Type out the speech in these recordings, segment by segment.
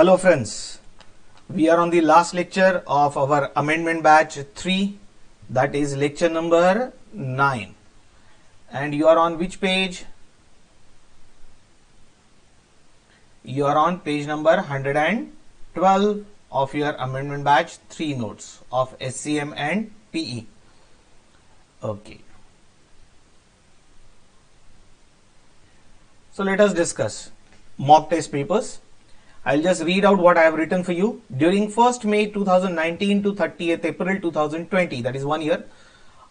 Hello friends, we are on the last lecture of our amendment batch 3, that is lecture number 9, and you are on which page? You are on page number 112 of your amendment batch 3 notes of SCM and PE. Okay. So let us discuss mock test papers. I'll just read out what I have written for you. During 1st May 2019 to 30th April 2020, that is 1 year,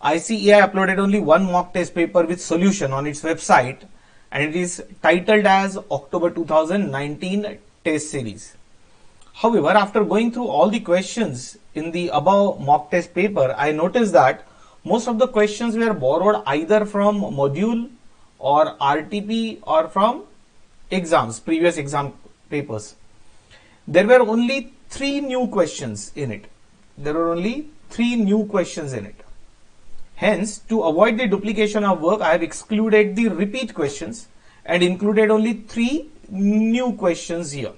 ICAI uploaded only one mock test paper with solution on its website, and it is titled as October 2019 test series. However, after going through all the questions in the above mock test paper, I noticed that most of the questions were borrowed either from module or RTP or from exams, previous exam papers. There were only 3 new questions in it. Hence, to avoid the duplication of work, I have excluded the repeat questions and included only 3 new questions here.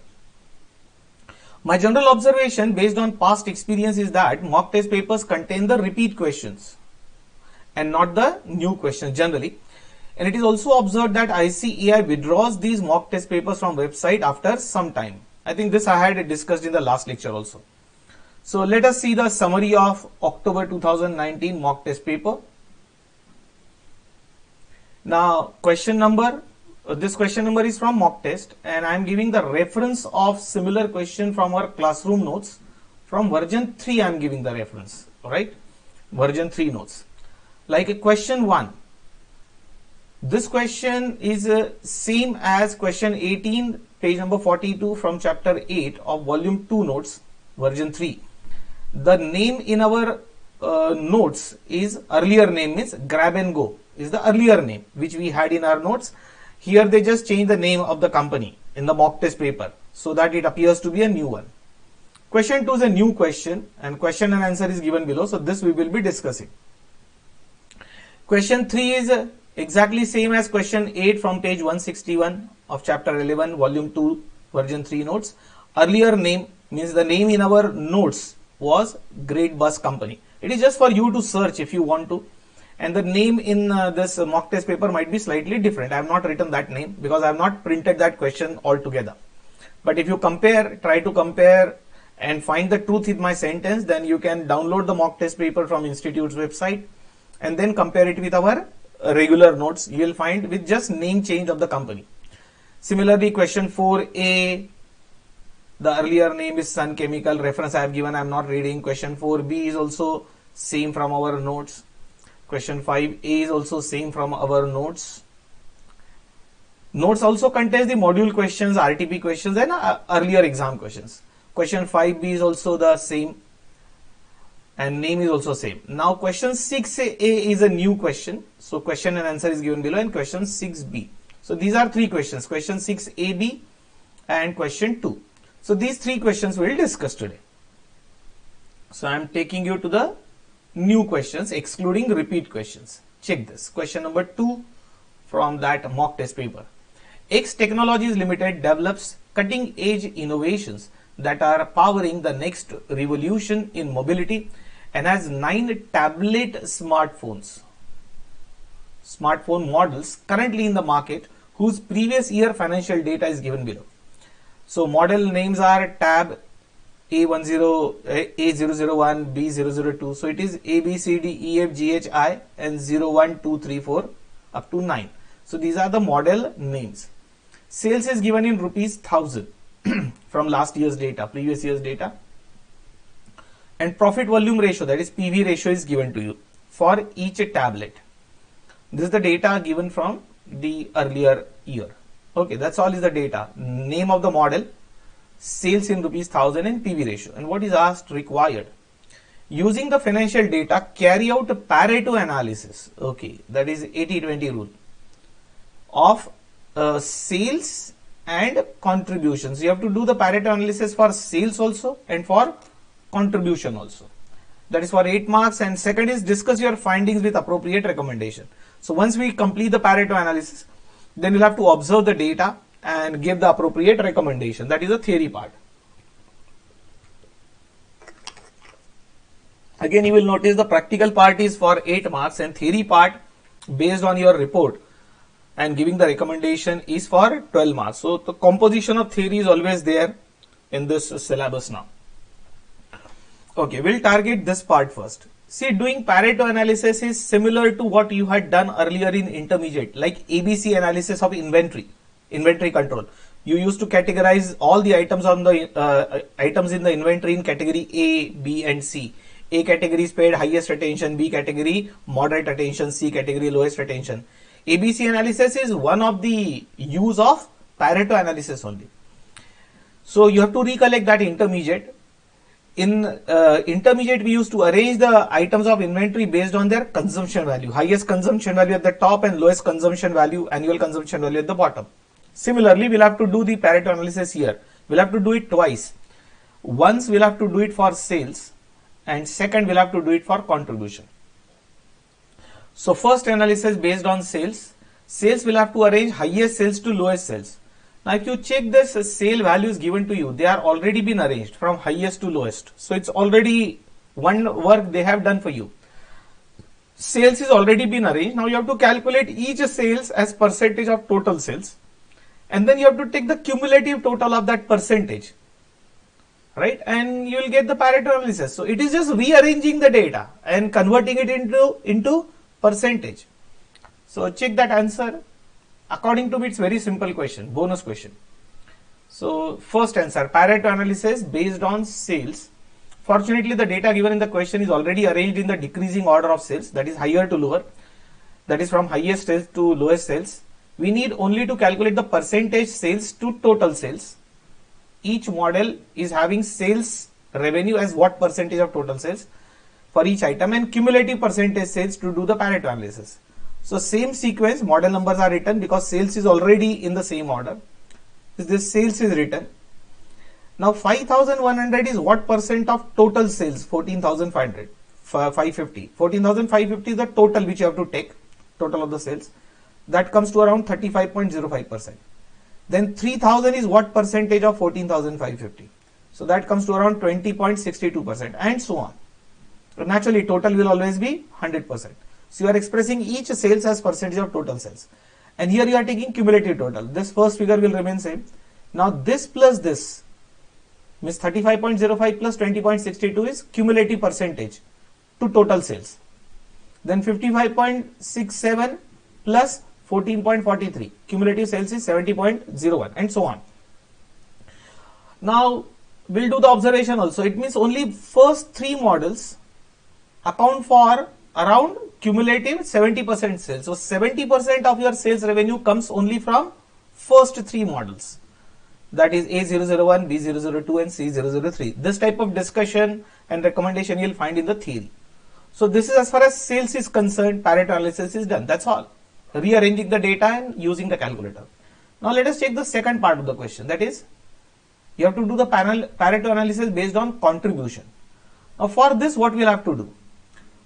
My general observation based on past experience is that mock test papers contain the repeat questions and not the new questions generally. And it is also observed that ICAI withdraws these mock test papers from website after some time. I think this I had discussed in the last lecture also. So let us see the summary of October 2019 mock test paper. Now this question number is from mock test, and I am giving the reference of similar question from our classroom notes. From version 3 I am giving the reference, alright, version 3 notes. Like a question 1. This question is same as question 18, page number 42 from chapter 8 of volume 2 notes, version 3. The name in our notes is earlier name, means grab and go is the earlier name which we had in our notes. Here they just change the name of the company in the mock test paper so that it appears to be a new one. Question 2 is a new question, and question and answer is given below, so this we will be discussing. Question 3 is exactly same as question 8 from page 161 of chapter 11 volume 2 version 3 notes. Earlier name means the name in our notes was Great Bus Company. It is just for you to search if you want to, and the name in this mock test paper might be slightly different. I have not written that name because I have not printed that question altogether. But if you try to compare and find the truth in my sentence, then you can download the mock test paper from Institute's website and then compare it with our regular notes. You will find with just name change of the company. Similarly, question 4a, the earlier name is Sun Chemical, reference I have given, I am not reading. Question 4b is also same from our notes. Question 5a is also same from our notes. Notes also contains the module questions, RTP questions and earlier exam questions. Question 5b is also the same, and name is also same. Now question 6a is a new question. So question and answer is given below, and question 6b. So these are 3 questions, question 6ab and question 2. So these 3 questions we will discuss today. So I am taking you to the new questions excluding repeat questions. Check this. Question number 2 from that mock test paper. X Technologies Limited develops cutting edge innovations that are powering the next revolution in mobility and has 9 tablet smartphone models currently in the market whose previous year financial data is given below. So model names are Tab A001, B002. So it is A, B, C, D, E, F, G, H, I and 0, 1, 2, 3, 4 up to 9. So these are the model names. Sales is given in rupees 1000 from last year's data, previous year's data. And profit volume ratio, that is PV ratio, is given to you for each tablet. This is the data given from the earlier year. Okay, that's all is the data. Name of the model, sales in rupees 1000 and PV ratio. And what is asked required? Using the financial data, carry out a Pareto analysis. Okay, that is 80-20 rule of sales and contributions. You have to do the Pareto analysis for sales also and for contribution also. That is for 8 marks. And second is discuss your findings with appropriate recommendation. So once we complete the Pareto analysis, then you'll have to observe the data and give the appropriate recommendation. That is the theory part. Again, you will notice the practical part is for 8 marks and theory part based on your report and giving the recommendation is for 12 marks. So the composition of theory is always there in this syllabus now. Okay, we'll target this part first. See, doing Pareto analysis is similar to what you had done earlier in intermediate, like ABC analysis of inventory control. You used to categorize all the items on the items in the inventory in category A, B, and C. A category is paid highest attention, B category moderate attention, C category lowest attention. ABC analysis is one of the use of Pareto analysis only. So you have to recollect that intermediate. In intermediate, we used to arrange the items of inventory based on their consumption value. Highest consumption value at the top and lowest consumption value, annual consumption value at the bottom. Similarly, we'll have to do the Pareto analysis here. We'll have to do it twice. Once we'll have to do it for sales and second we'll have to do it for contribution. So first analysis based on sales. Sales will have to arrange highest sales to lowest sales. Now if you check this sale values given to you, they are already been arranged from highest to lowest. So it's already one work they have done for you. Sales is already been arranged. Now you have to calculate each sales as percentage of total sales. And then you have to take the cumulative total of that percentage. Right? And you will get the Pareto analysis. So it is just rearranging the data and converting it into percentage. So check that answer. According to me, it's very simple question, bonus question. So first answer, Pareto analysis based on sales. Fortunately, the data given in the question is already arranged in the decreasing order of sales, that is higher to lower, that is from highest sales to lowest sales. We need only to calculate the percentage sales to total sales. Each model is having sales revenue as what percentage of total sales for each item and cumulative percentage sales to do the Pareto analysis. So same sequence, model numbers are written because sales is already in the same order. This sales is written. Now 5,100 is what percent of total sales? 14,500, 550. 14,550 is the total which you have to take, total of the sales. That comes to around 35.05%. Then 3,000 is what percentage of 14,550? So that comes to around 20.62% and so on. So naturally total will always be 100%. So you are expressing each sales as percentage of total sales. And here you are taking cumulative total. This first figure will remain same. Now this plus this means 35.05 plus 20.62 is cumulative percentage to total sales. Then 55.67 plus 14.43 cumulative sales is 70.01 and so on. Now we'll do the observation also. It means only first three models account for around cumulative 70% sales. So 70% of your sales revenue comes only from first three models. That is A001, B002 and C003. This type of discussion and recommendation you will find in the theory. So this is as far as sales is concerned, Pareto analysis is done. That's all. Rearranging the data and using the calculator. Now let us take the second part of the question. That is, you have to do the Pareto analysis based on contribution. Now for this, what we'll have to do?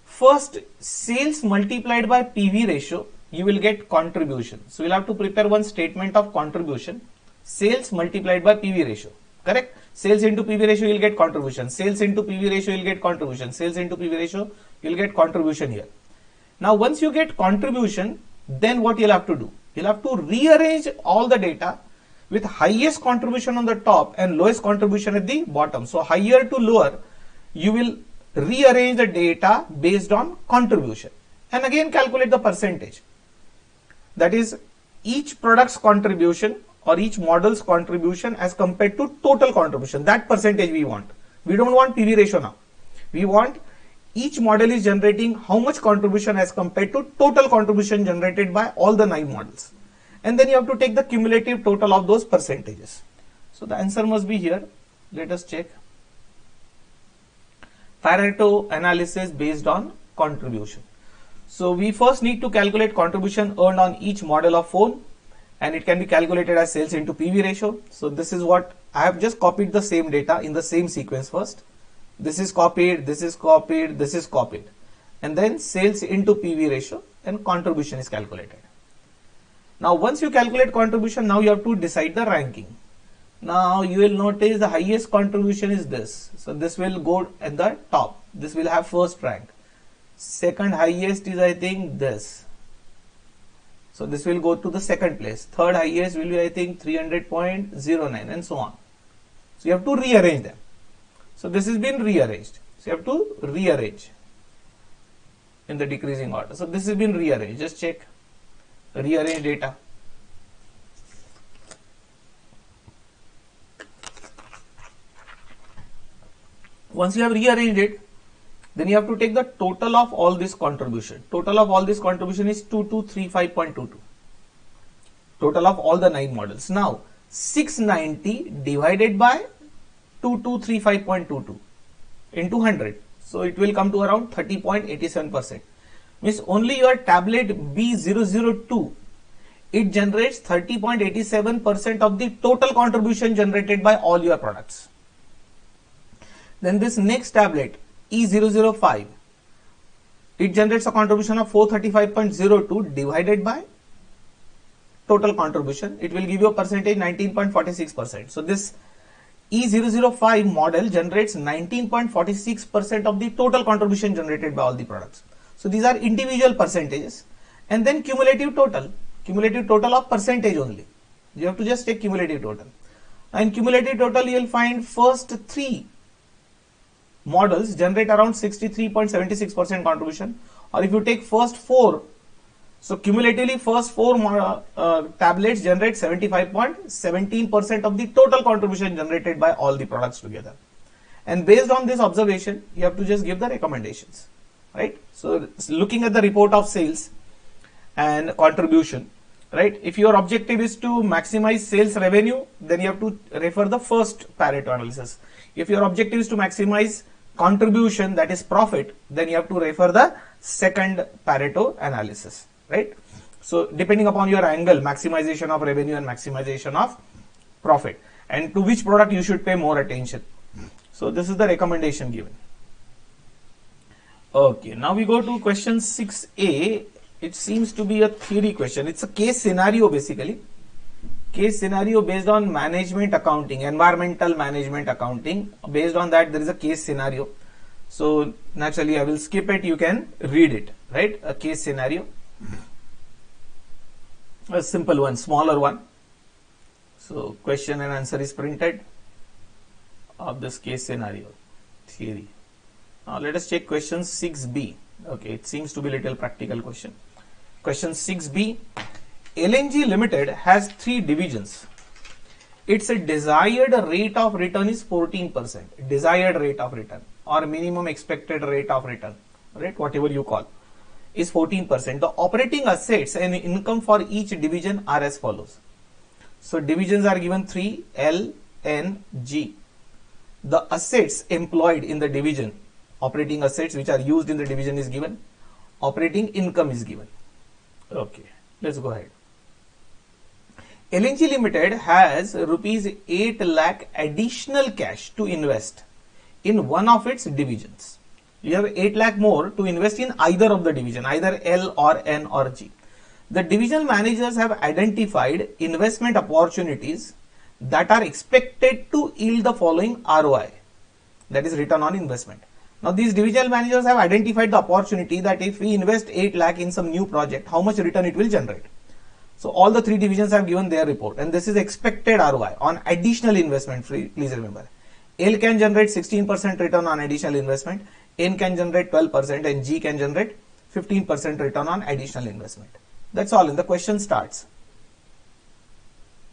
First, sales multiplied by PV ratio, you will get contribution. So we'll have to prepare one statement of contribution. Sales multiplied by PV ratio. Correct? Sales into PV ratio, you'll get contribution. Sales into PV ratio, you'll get contribution. Sales into PV ratio, you'll get contribution here. Now once you get contribution, then what you'll have to do? You'll have to rearrange all the data with highest contribution on the top and lowest contribution at the bottom. So higher to lower, you will rearrange the data based on contribution and again calculate the percentage. That is each product's contribution or each model's contribution as compared to total contribution. That percentage we want. We don't want PV ratio now. We want each model is generating how much contribution as compared to total contribution generated by all the 9 models. And then you have to take the cumulative total of those percentages. So the answer must be here. Let us check. Pareto analysis based on contribution. So we first need to calculate contribution earned on each model of phone, and it can be calculated as sales into PV ratio. So this is what I have just copied the same data in the same sequence first. This is copied, this is copied, this is copied, and then sales into PV ratio and contribution is calculated. Now once you calculate contribution, now you have to decide the ranking. Now you will notice the highest contribution is this. So this will go at the top. This will have first rank. Second highest is, I think, this. So this will go to the second place. Third highest will be, I think, 300.09 and so on. So you have to rearrange them. So this has been rearranged. So you have to rearrange in the decreasing order. So this has been rearranged. Just check. Rearrange data. Once you have rearranged it, then you have to take the total of all this contribution. Total of all this contribution is 2235.22. Total of all the 9 models. Now 690 divided by 2235.22 into 100. So it will come to around 30.87%. Means only your tablet B002, it generates 30.87% of the total contribution generated by all your products. Then this next tablet E005, it generates a contribution of 435.02 divided by total contribution. It will give you a percentage 19.46%. So this E005 model generates 19.46% of the total contribution generated by all the products. So these are individual percentages, and then cumulative total of percentage only. You have to just take cumulative total. And cumulative total you will find first 3 models generate around 63.76% contribution, or if you take first 4, so cumulatively first 4 tablets generate 75.17% of the total contribution generated by all the products together. And based on this observation, you have to just give the recommendations, right? So looking at the report of sales and contribution, right? If your objective is to maximize sales revenue, then you have to refer the first Pareto analysis. If your objective is to maximize contribution, that is profit, then you have to refer the second Pareto analysis, right? So depending upon your angle, maximization of revenue and maximization of profit, and to which product you should pay more attention. So this is the recommendation given. Okay, now we go to question 6a. It seems to be a theory question. It's a case scenario basically. Case scenario based on management accounting, environmental management accounting. Based on that, there is a case scenario. So naturally I will skip it. You can read it, right? A case scenario. A simple one, smaller one. So question and answer is printed of this case scenario theory. Now let us check question 6b. Okay, it seems to be a little practical question. Question 6b. LNG Limited has 3 divisions. Its desired rate of return is 14%. Desired rate of return or minimum expected rate of return, right? Whatever you call, is 14%. The operating assets and income for each division are as follows. So divisions are given 3, L, N, G. The assets employed in the division, operating assets which are used in the division is given. Operating income is given. Okay, let's go ahead. LNG Limited has rupees 8 lakh additional cash to invest in one of its divisions. You have 8 lakh more to invest in either of the division, either L or N or G. The divisional managers have identified investment opportunities that are expected to yield the following ROI, that is return on investment. Now these divisional managers have identified the opportunity that if we invest 8 lakh in some new project, how much return it will generate. So all the 3 divisions have given their report, and this is expected ROI on additional investment. Please remember, L can generate 16% return on additional investment, N can generate 12%, and G can generate 15% return on additional investment. That's all, and the question starts.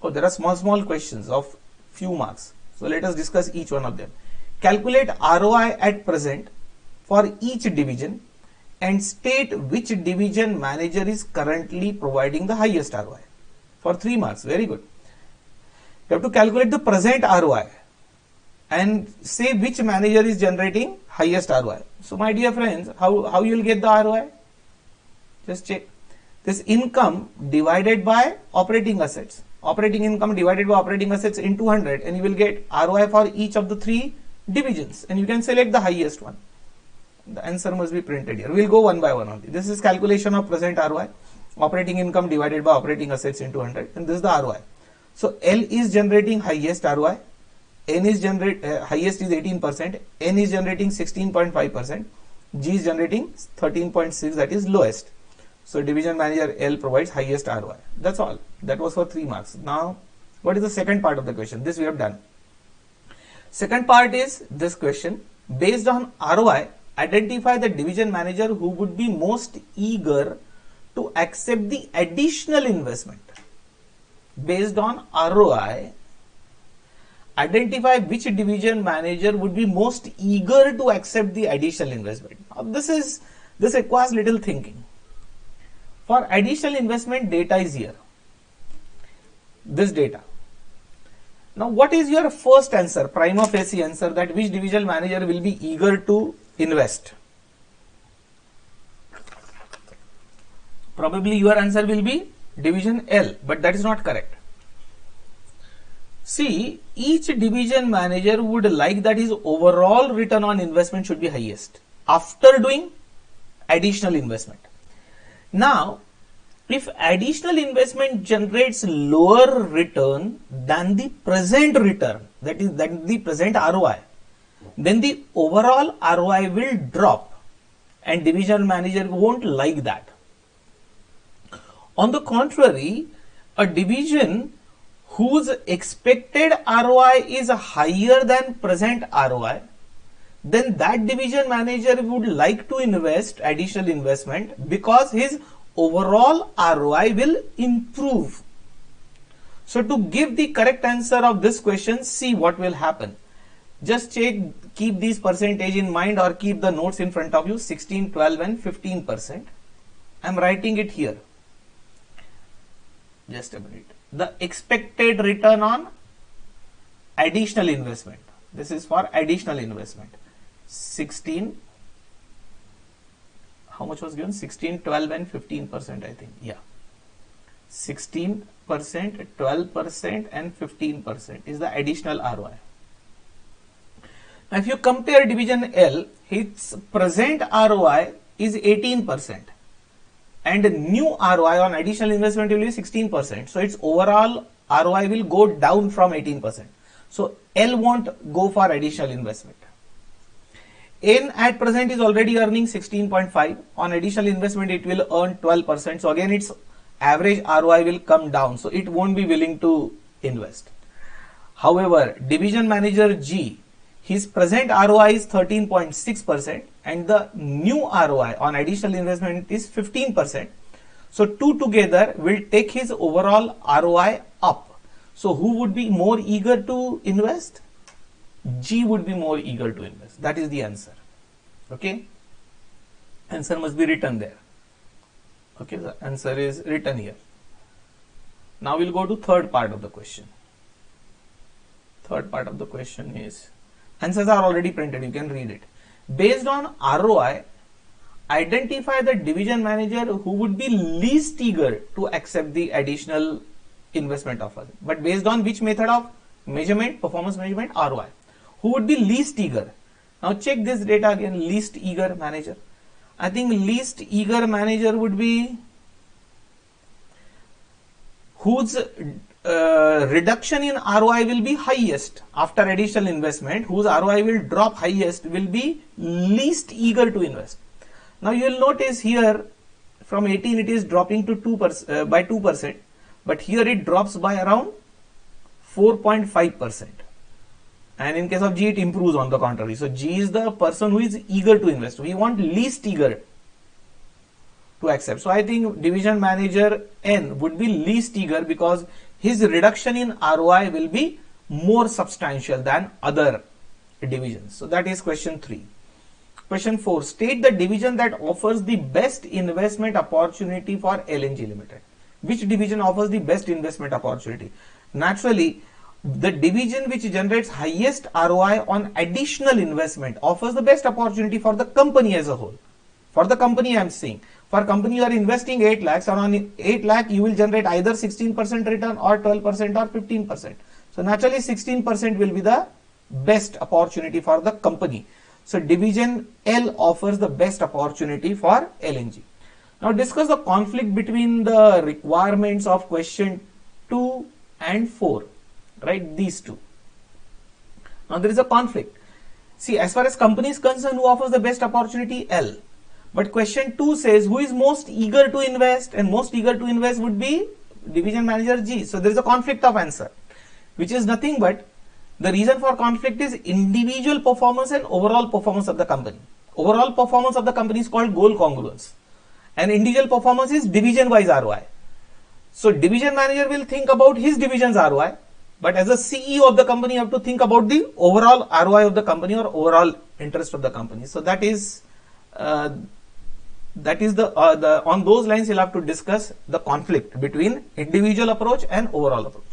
Oh, there are small questions of few marks. So let us discuss each one of them. Calculate ROI at present for each division and state which division manager is currently providing the highest ROI. For 3 marks, very good. You have to calculate the present ROI and say which manager is generating highest ROI. So my dear friends, how you will get the ROI? Just check. This income divided by operating assets. Operating income divided by operating assets into 100, and you will get ROI for each of the 3 divisions, and you can select the highest one. The answer must be printed here. We will go one by one only. This is calculation of present ROI. Operating income divided by operating assets into 100, and this is the ROI. So L is generating highest ROI, N is highest is 18%, N is generating 16.5%, G is generating 13.6, that is lowest. So division manager L provides highest ROI. That's all. That was for 3 marks. Now, what is the second part of the question? This we have done. Second part is this question. Based on ROI, identify the division manager who would be most eager to accept the additional investment. Based on ROI, identify which division manager would be most eager to accept the additional investment. Now, this requires little thinking. For additional investment, data is here. This data. Now, what is your first answer, prima facie answer, that which division manager will be eager to invest? Probably your answer will be division L, but that is not correct. See, each division manager would like that his overall return on investment should be highest after doing additional investment. Now, if additional investment generates lower return than the present return, that is the present ROI, then the overall ROI will drop and division manager won't like that. On the contrary, a division whose expected ROI is higher than present ROI, then that division manager would like to invest additional investment because his overall ROI will improve. So to give the correct answer of this question, see what will happen. Just check, keep these percentage in mind or keep the notes in front of you, 16, 12 and 15%. I am writing it here. Just a minute. The expected return on additional investment. This is for additional investment. 16, how much was given? 16, 12 and 15%, I think. Yeah. 16%, 12% and 15% is the additional ROI. Now, if you compare division L, its present ROI is 18% and new ROI on additional investment will be 16%. So, its overall ROI will go down from 18%. So, L won't go for additional investment. N at present is already earning 16.5. On additional investment, it will earn 12%. So, again, its average ROI will come down. So, it won't be willing to invest. However, division manager G, his present ROI is 13.6% and the new ROI on additional investment is 15%. So, two together will take his overall ROI up. So, who would be more eager to invest? G would be more eager to invest. That is the answer. Okay. Answer must be written there. Okay. The answer is written here. Now we'll go to third part of the question. Third part of the question is, answers are already printed. You can read it. Based on ROI, identify the division manager who would be least eager to accept the additional investment offer. But based on which method of measurement, performance measurement, ROI. Who would be least eager? Now check this data again, least eager manager. I think least eager manager would be whose reduction in ROI will be highest after additional investment, whose ROI will drop highest, will be least eager to invest. Now you will notice here from 18 it is dropping to 2% by 2%, but here it drops by around 4.5%. And in case of G, it improves on the contrary. So G is the person who is eager to invest. We want least eager to accept. So I think division manager N would be least eager because his reduction in ROI will be more substantial than other divisions. So that is question 3. Question 4. State the division that offers the best investment opportunity for LNG Limited. Which division offers the best investment opportunity? Naturally, the division which generates highest ROI on additional investment offers the best opportunity for the company as a whole. For the company I am saying. For company you are investing 8 lakhs and on 8 lakh you will generate either 16% return or 12% or 15%. So naturally 16% will be the best opportunity for the company. So division L offers the best opportunity for LNG. Now discuss the conflict between the requirements of question 2 and 4, right? These two. Now there is a conflict. See, as far as company is concerned, who offers the best opportunity? L. But question 2 says who is most eager to invest, and most eager to invest would be division manager G. So there is a conflict of answer, which is nothing but the reason for conflict is individual performance and overall performance of the company. Overall performance of the company is called goal congruence, and individual performance is division wise ROI. So division manager will think about his division's ROI, but as a CEO of the company, you have to think about the overall ROI of the company or overall interest of the company. So that is on those lines you'll have to discuss the conflict between individual approach and overall approach.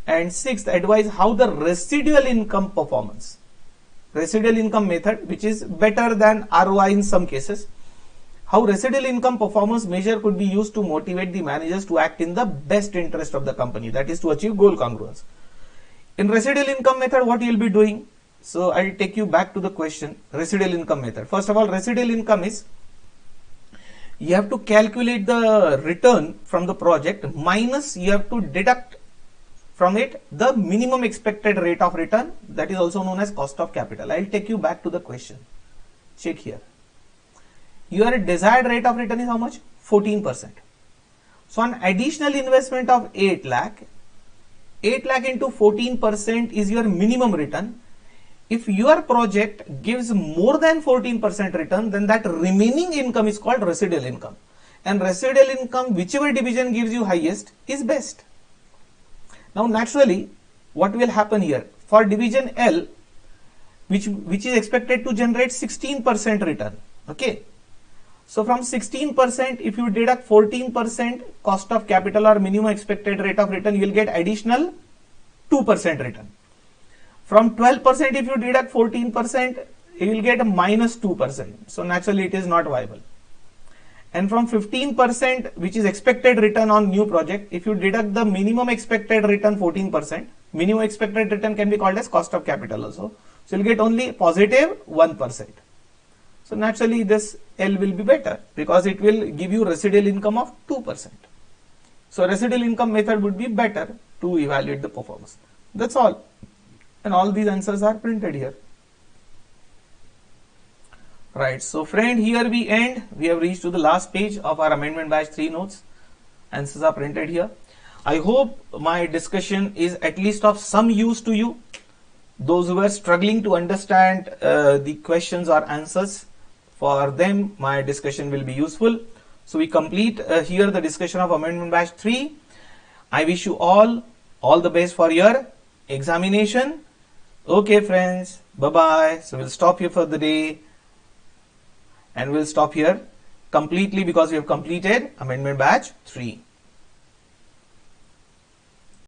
And sixth, advise how the residual income performance, residual income method, which is better than ROI in some cases, how residual income performance measure could be used to motivate the managers to act in the best interest of the company, that is to achieve goal congruence. In residual income method, what you will be doing? So I will take you back to the question, residual income method. First of all, residual income is, you have to calculate the return from the project minus you have to deduct from it the minimum expected rate of return, that is also known as cost of capital. I will take you back to the question. Check here. Your desired rate of return is how much? 14%. So an additional investment of 8 lakh, 8 lakh into 14% is your minimum return. If your project gives more than 14% return, then that remaining income is called residual income. And residual income, whichever division gives you highest, is best. Now naturally, what will happen here? For division L, which is expected to generate 16% return. Okay. So from 16%, if you deduct 14% cost of capital or minimum expected rate of return, you will get additional 2% return. From 12%, if you deduct 14%, you will get a minus 2%. So naturally, it is not viable. And from 15%, which is expected return on new project, if you deduct the minimum expected return 14%, minimum expected return can be called as cost of capital also. So you'll get only positive 1%. So naturally this L will be better because it will give you residual income of 2%. So residual income method would be better to evaluate the performance. That's all. And all these answers are printed here. Right, so friend, here we end. We have reached to the last page of our amendment batch 3 notes. Answers are printed here. I hope my discussion is at least of some use to you. Those who are struggling to understand the questions or answers, for them my discussion will be useful. So we complete here the discussion of amendment batch 3. I wish you all the best for your examination. Okay friends, bye-bye. So we'll stop here for the day. And we'll stop here completely because we have completed amendment batch 3.